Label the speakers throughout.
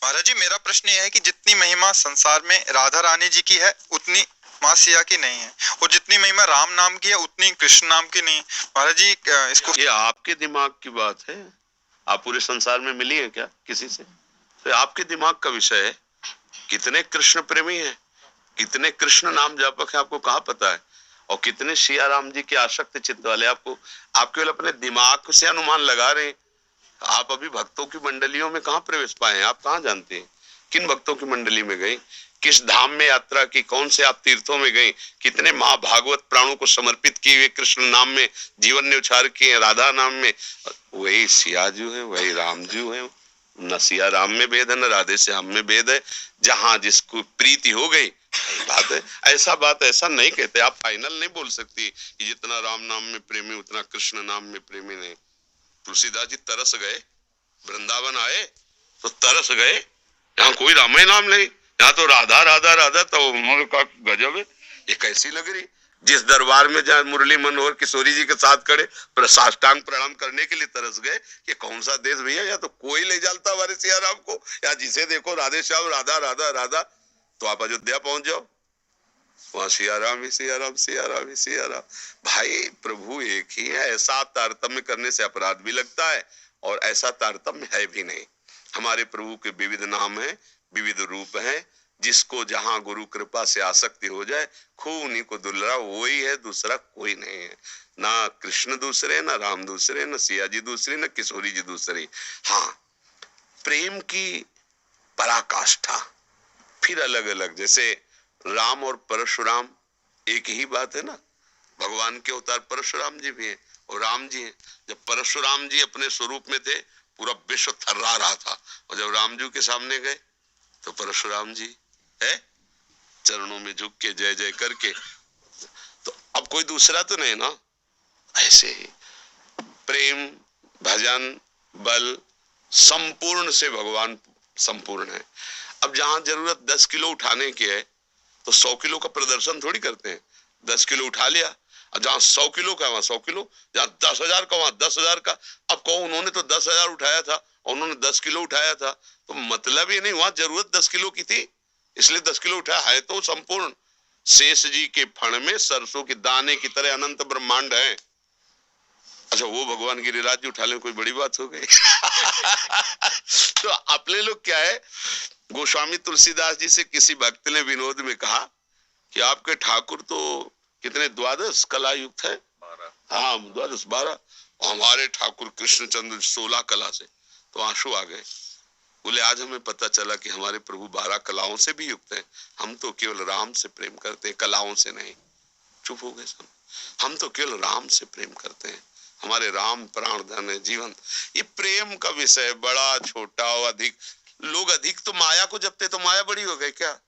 Speaker 1: महाराज जी, मेरा प्रश्न यह है कि जितनी महिमा संसार में राधा रानी जी की है उतनी माँ सिया की नहीं है, और जितनी महिमा राम नाम की है उतनी कृष्ण नाम की नहीं है। महाराज जी, इसको
Speaker 2: ये आपके दिमाग की बात है। आप पूरे संसार में मिली है क्या किसी से? तो आपके दिमाग का विषय है। कितने कृष्ण प्रेमी हैं, कितने कृष्ण नाम जापक हैं, आपको कहाँ पता है? और कितने सिया राम जी के आसक्त चित्त वाले, आपको आप केवल अपने दिमाग से अनुमान लगा रहे हैं। आप अभी भक्तों की मंडलियों में कहाँ प्रवेश पाए हैं? आप कहाँ जानते हैं किन भक्तों की मंडली में गए, किस धाम में यात्रा की, कौन से आप तीर्थों में गए, कितने महाभागवत प्राणों को समर्पित किए हुए कृष्ण नाम में जीवन ने उछार किए हैं, राधा नाम में। वही सिया जी है, वही राम जी है। न सिया राम में भेद है, न राधे से हम में भेद है। जहां जिसको प्रीति हो गई बात है। ऐसा नहीं कहते। आप फाइनल नहीं बोल सकती कि जितना राम नाम में प्रेमी उतना कृष्ण नाम में प्रेमी नहीं। तुलसीदास जी तरस गए, वृंदावन आए तो तरस गए। यहाँ कोई रामायण नाम नहीं, यहाँ तो राधा राधा राधा। तो उन्होंने कहा गजब है, ये कैसी लग रही। जिस दरबार में जहाँ मुरली मनोहर किशोरी जी के साथ खड़े पर साष्टांग प्रणाम करने के लिए तरस गए। ये कौन सा देश भैया, या तो कोई ले जाता हमारे सिया राम को, या जिसे देखो राधे श्याम राधा राधा राधा। तो आप अयोध्या पहुंच जाओ, वहां सिया राम ही सिया राम, सिया राम ही सिया राम। भाई प्रभु एक ही है। ऐसा तारतम्य करने से अपराध भी लगता है, और ऐसा तारतम्य है भी नहीं। हमारे प्रभु के विविध नाम है, विविध रूप है। जिसको जहां गुरु कृपा से आसक्ति हो जाए, खूब उन्हीं को दुल्हरा, वही है, दूसरा कोई नहीं है। ना कृष्ण दूसरे, ना राम दूसरे, न सिया जी दूसरी, न किशोरी जी दूसरी। हाँ, प्रेम की पराकाष्ठा फिर अलग अलग। जैसे राम और परशुराम एक ही बात है ना। भगवान के अवतार परशुराम जी भी हैं और राम जी हैं। जब परशुराम जी अपने स्वरूप में थे, पूरा विश्व थर्रा रहा था, और जब राम जी के सामने गए तो परशुराम जी है चरणों में झुक के जय जय करके। तो अब कोई दूसरा तो नहीं ना। ऐसे ही प्रेम, भजन, बल संपूर्ण से भगवान संपूर्ण है। अब जहां जरूरत 10 किलो उठाने की है तो 100 किलो का प्रदर्शन थोड़ी करते हैं। 10 किलो उठा लिया, और जहां 100 किलो का वहां 100 किलो, जहां 10,000 का वहां 10,000 का। अब कहो उन्होंने तो 10,000 उठाया था और उन्होंने 10 किलो उठाया था, तो मतलब ये नहीं वहां जरूरत 10 किलो की थी इसलिए 10 किलो उठाया है। तो संपूर्ण शेष जी के फण में सरसों के दाने की तरह अनंत ब्रह्मांड है। अच्छा, वो भगवान गिरिराज जी उठा ले, कोई बड़ी बात हो गई। तो अपने लोग क्या है, गोस्वामी तुलसीदास जी से किसी भक्त ने विनोद में कहा कि आपके ठाकुर तो कितने 12 कला युक्त है। 12। हाँ, 12 12। हमारे ठाकुर कृष्णचंद्र 16 कला से। तो आंसू आ गए। बोले आज हमें पता चला कि हमारे प्रभु 12 कलाओं से भी युक्त हैं। हम तो केवल राम से प्रेम करते हैं, कलाओं से नहीं। चुप हो गए सब। हम तो केवल राम से प्रेम करते हैं, हमारे राम प्राण धन है, जीवन। ये प्रेम का विषय बड़ा छोटा और अधिक। लोग अधिक तो माया को जपते, तो माया बड़ी हो गई क्या?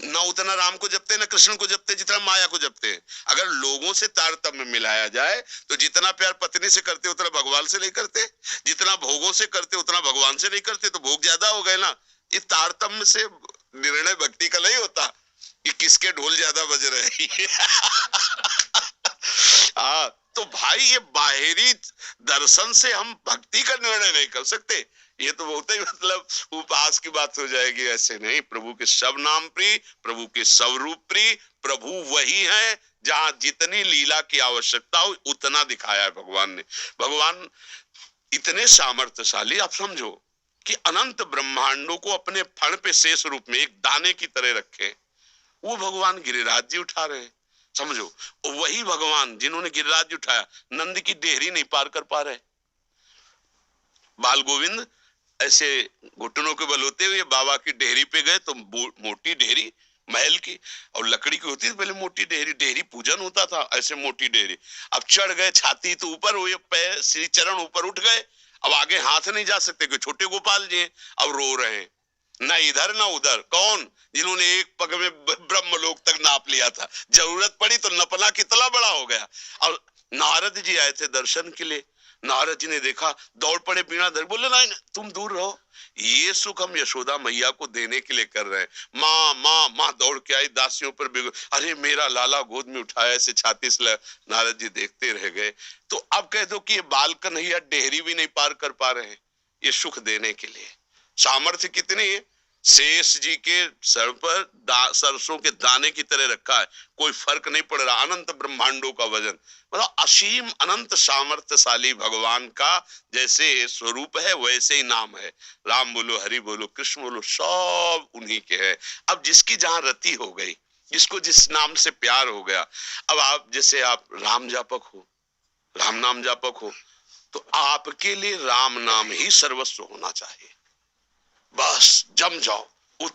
Speaker 2: ना उतना राम को जपते, ना कृष्ण को जपते जितना माया को जपते हैं। अगर लोगों से तारतम्य मिलाया जाए तो जितना प्यार पत्नी से करते उतना भगवान से नहीं करते, जितना भोगों से करते उतना भगवान से नहीं करते, तो भोग ज्यादा हो गए ना। इस तारतम्य से निर्णय भक्ति का नहीं होता कि किसके ढोल ज्यादा बज रहे हैं। तो भाई ये बाहरी दर्शन से हम भक्ति का निर्णय नहीं कर सकते। ये तो बहुत ही मतलब उपास की बात हो जाएगी। ऐसे नहीं। प्रभु के सब नाम प्रिय, प्रभु के सब रूप प्रिय। प्रभु वही है, जहां जितनी लीला की आवश्यकता हो उतना दिखाया है भगवान ने। भगवान इतने सामर्थ्यशाली, आप समझो कि अनंत ब्रह्मांडों को अपने फण पे शेष रूप में एक दाने की तरह रखे। वो भगवान गिरिराज जी उठा रहे हैं, समझो। वही भगवान जिन्होंने गिरिराज जी उठाया, नंद की डेहरी नहीं पार कर पा रहे। बाल गोविंद ऐसे घुटनों के बल होते हुए बाबा की डेहरी पे गए, तो मोटी डेहरी महल की और लकड़ी की होती थी पहले मोटी डेहरी, डेहरी पूजन होता था, ऐसे मोटी डेहरी। अब चढ़ गए, छाती तो ऊपर हुई, पैर श्री चरण ऊपर उठ गए, अब आगे हाथ नहीं जा सकते, क्योंकि छोटे गोपाल जी हैं। अब रो रहे हैं, ना इधर ना उधर। कौन? जिन्होंने एक पग में ब्रह्मलोक तक नाप लिया था। जरूरत पड़ी तो नपना कितना बड़ा हो गया। और नारद जी आए थे दर्शन के लिए। नारद जी ने देखा, दौड़ पड़े बीणा धर, बोले नहीं तुम दूर रहो, ये सुख हम यशोदा मैया को देने के लिए कर रहे हैं। माँ माँ माँ दौड़ के आई, दासियों पर बिगड़, अरे मेरा लाला गोद में उठाया, ऐसे छाती से। नारद जी देखते रह गए। तो अब कह दो कि ये बाल कन्हैया डेहरी भी नहीं पार कर पा रहे हैं, ये सुख देने के लिए। सामर्थ्य कितनी है, शेष जी के सर पर सरसों के दाने की तरह रखा है, कोई फर्क नहीं पड़ रहा। अनंत ब्रह्मांडों का वजन, मतलब असीम अनंत सामर्थ्यशाली भगवान का जैसे स्वरूप है वैसे ही नाम है। राम बोलो, हरि बोलो, कृष्ण बोलो, सब उन्हीं के हैं। अब जिसकी जहां रति हो गई, जिसको जिस नाम से प्यार हो गया, अब आप जैसे आप राम जापक हो, राम नाम जापक हो, तो आपके लिए राम नाम ही सर्वस्व होना चाहिए। बस जम जाओ,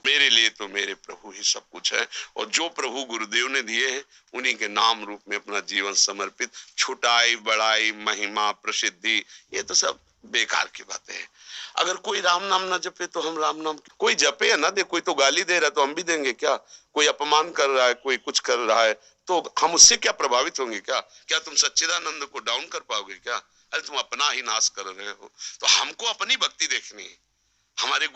Speaker 2: मेरे लिए तो मेरे प्रभु ही सब कुछ है, और जो प्रभु गुरुदेव ने दिए हैं उन्हीं के नाम रूप में अपना जीवन समर्पित। छुटाई बड़ाई महिमा प्रसिद्धि ये तो सब बेकार की बातें हैं। अगर कोई राम नाम ना जपे तो हम राम नाम, कोई जपे या ना दे, कोई तो गाली दे रहा है तो हम भी देंगे क्या? कोई अपमान कर रहा है, कोई कुछ कर रहा है, तो हम उससे क्या प्रभावित होंगे? क्या तुम सच्चिदानंद को डाउन कर पाओगे क्या? अरे तुम अपना ही नाश कर रहे हो। तो हमको अपनी भक्ति देखनी है, हमारे